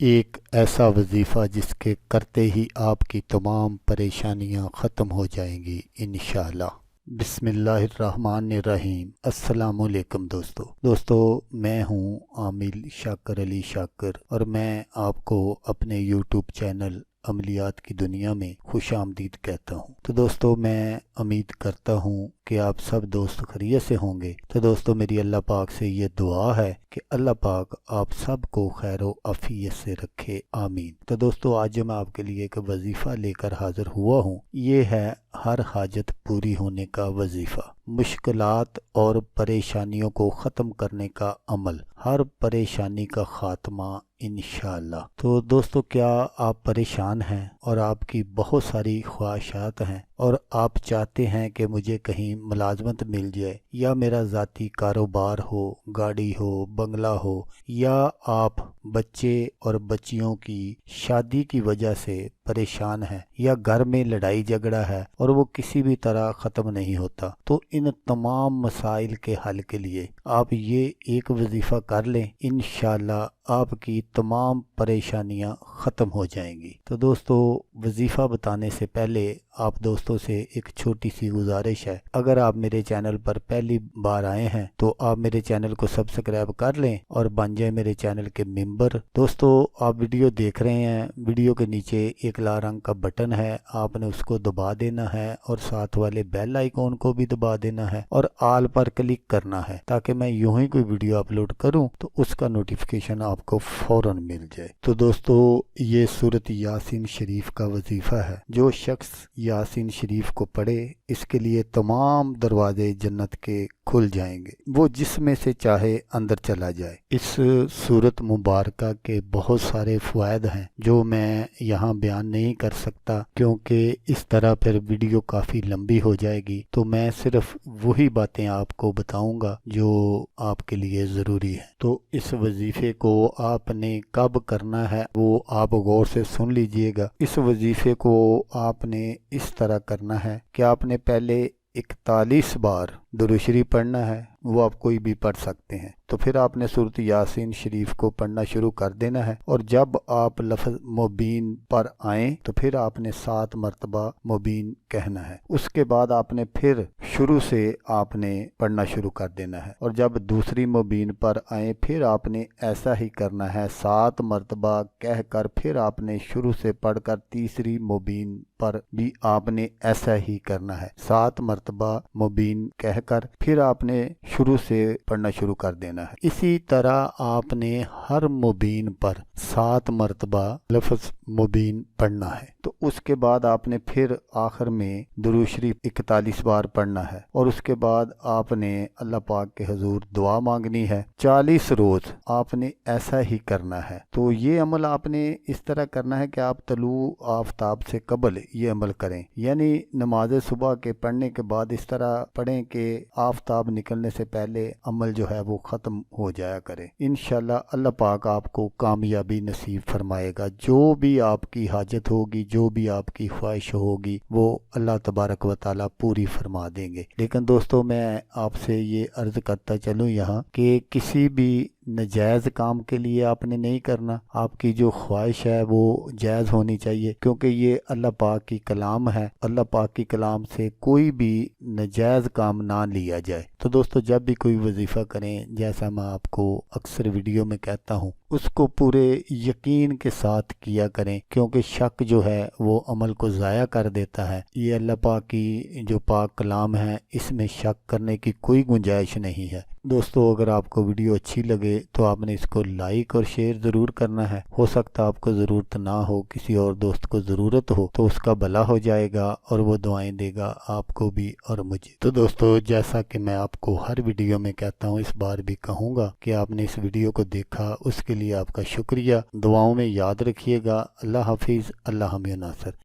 ایک ایسا وظیفہ جس کے کرتے ہی آپ کی تمام پریشانیاں ختم ہو جائیں گی انشاءاللہ۔ بسم اللہ الرحمن الرحیم۔ السلام علیکم دوستو میں ہوں عامل شاکر علی شاکر، اور میں آپ کو اپنے یوٹیوب چینل عملیات کی دنیا میں خوش آمدید کہتا ہوں۔ تو دوستو میں امید کرتا ہوں کہ آپ سب دوست خیریت سے ہوں گے۔ تو دوستو میری اللہ پاک سے یہ دعا ہے کہ اللہ پاک آپ سب کو خیر و عافیت سے رکھے، آمین۔ تو دوستو آج جو میں آپ کے لیے ایک وظیفہ لے کر حاضر ہوا ہوں، یہ ہے ہر حاجت پوری ہونے کا وظیفہ، مشکلات اور پریشانیوں کو ختم کرنے کا عمل، ہر پریشانی کا خاتمہ انشاءاللہ۔ تو دوستو کیا آپ پریشان ہیں اور آپ کی بہت ساری خواہشات ہیں اور آپ چاہتے ہیں کہ مجھے کہیں ملازمت مل جائے، یا میرا ذاتی کاروبار ہو، گاڑی ہو، بنگلہ ہو، یا آپ بچے اور بچیوں کی شادی کی وجہ سے پریشان ہیں، یا گھر میں لڑائی جھگڑا ہے اور وہ کسی بھی طرح ختم نہیں ہوتا، تو ان تمام مسائل کے حل کے لیے آپ یہ ایک وظیفہ کر لیں، انشاءاللہ آپ کی تمام پریشانیاں ختم ہو جائیں گی۔ تو دوستو وظیفہ بتانے سے پہلے آپ دوستوں سے ایک چھوٹی سی گزارش ہے، اگر آپ میرے چینل پر پہلی بار آئے ہیں تو آپ میرے چینل کو سبسکرائب کر لیں اور بن جائیں میرے چینل کے ممبر۔ دوستو آپ ویڈیو دیکھ رہے ہیں، ویڈیو کے نیچے ایک لال رنگ کا بٹن ہے، آپ نے اس کو دبا دینا ہے اور ساتھ والے بیل آئیکن کو بھی دبا دینا ہے اور آل پر کلک کرنا ہے، تاکہ میں یوں ہی کوئی ویڈیو اپلوڈ کروں تو اس کا نوٹیفیکیشن آپ کو فوراً مل جائے۔ تو دوستو یہ سورۃ یاسین شریف کا وظیفہ ہے، جو شخص یاسین شریف کو پڑھے اس کے لیے تمام دروازے جنت کے کھل جائیں گے، وہ جس میں سے چاہے اندر چلا جائے۔ اس سورت مبارکہ کے بہت سارے فوائد ہیں جو میں یہاں بیان نہیں کر سکتا، کیونکہ اس طرح پھر ویڈیو کافی لمبی ہو جائے گی، تو میں صرف وہی باتیں آپ کو بتاؤں گا جو آپ کے لیے ضروری ہے۔ تو اس وظیفے کو آپ نے کب کرنا ہے وہ آپ غور سے سن لیجئے گا۔ اس وظیفے کو آپ نے اس طرح کرنا ہے کہ آپ نے پہلے 41 بار درود شریف پڑھنا ہے، وہ آپ کوئی بھی پڑھ سکتے ہیں۔ تو پھر آپ نے سورۃ یاسین شریف کو پڑھنا شروع کر دینا ہے، اور جب آپ لفظ مبین پر آئیں تو پھر آپ نے 7 مرتبہ مبین کہنا ہے۔ اس کے بعد آپ نے پھر شروع سے آپ نے پڑھنا شروع کر دینا ہے، اور جب دوسری مبین پر آئیں پھر آپ نے ایسا ہی کرنا ہے، 7 مرتبہ کہہ کر پھر آپ نے شروع سے پڑھ کر تیسری مبین پر بھی آپ نے ایسا ہی کرنا ہے، 7 مرتبہ مبین کہہ کر پھر آپ نے شروع سے پڑھنا شروع کر دینا ہے۔ اسی طرح آپ نے ہر مبین پر 7 مرتبہ لفظ مبین پڑھنا ہے۔ تو اس کے بعد آپ نے پھر آخر میں درود شریف 41 بار پڑھنا ہے، اور اس کے بعد آپ نے اللہ پاک کے حضور دعا مانگنی ہے۔ 40 روز آپ نے ایسا ہی کرنا ہے۔ تو یہ عمل آپ نے اس طرح کرنا ہے کہ آپ طلوع آفتاب سے قبل یہ عمل کریں، یعنی نماز صبح کے پڑھنے کے بعد اس طرح پڑھیں کہ آفتاب نکلنے سے پہلے عمل جو ہے وہ ختم ہو جایا کرے۔ انشاءاللہ اللہ پاک آپ کو کامیابی نصیب فرمائے گا، جو بھی آپ کی حاجت ہوگی، جو بھی آپ کی خواہش ہوگی، وہ اللہ تبارک و تعالیٰ پوری فرما دیں گے۔ لیکن دوستو میں آپ سے یہ عرض کرتا چلوں یہاں کہ کسی بھی نجائز کام کے لیے آپ نے نہیں کرنا، آپ کی جو خواہش ہے وہ جائز ہونی چاہیے، کیونکہ یہ اللہ پاک کی کلام ہے، اللہ پاک کی کلام سے کوئی بھی نجائز کام نہ لیا جائے۔ تو دوستو جب بھی کوئی وظیفہ کریں، جیسا میں آپ کو اکثر ویڈیو میں کہتا ہوں، اس کو پورے یقین کے ساتھ کیا کریں، کیونکہ شک جو ہے وہ عمل کو ضائع کر دیتا ہے۔ یہ اللہ پاک کی جو پاک کلام ہے، اس میں شک کرنے کی کوئی گنجائش نہیں ہے۔ دوستو اگر آپ کو ویڈیو اچھی لگے تو آپ نے اس کو لائک اور شیئر ضرور کرنا ہے، ہو سکتا آپ کو ضرورت نہ ہو، کسی اور دوست کو ضرورت ہو تو اس کا بھلا ہو جائے گا اور وہ دعائیں دے گا آپ کو بھی اور مجھے۔ تو دوستو جیسا کہ میں آپ کو ہر ویڈیو میں کہتا ہوں، اس بار بھی کہوں گا کہ آپ نے اس ویڈیو کو دیکھا، اس کے لیے آپ کا شکریہ، دعاؤں میں یاد رکھیے گا۔ اللہ حافظ، اللہ حامی و ناصر۔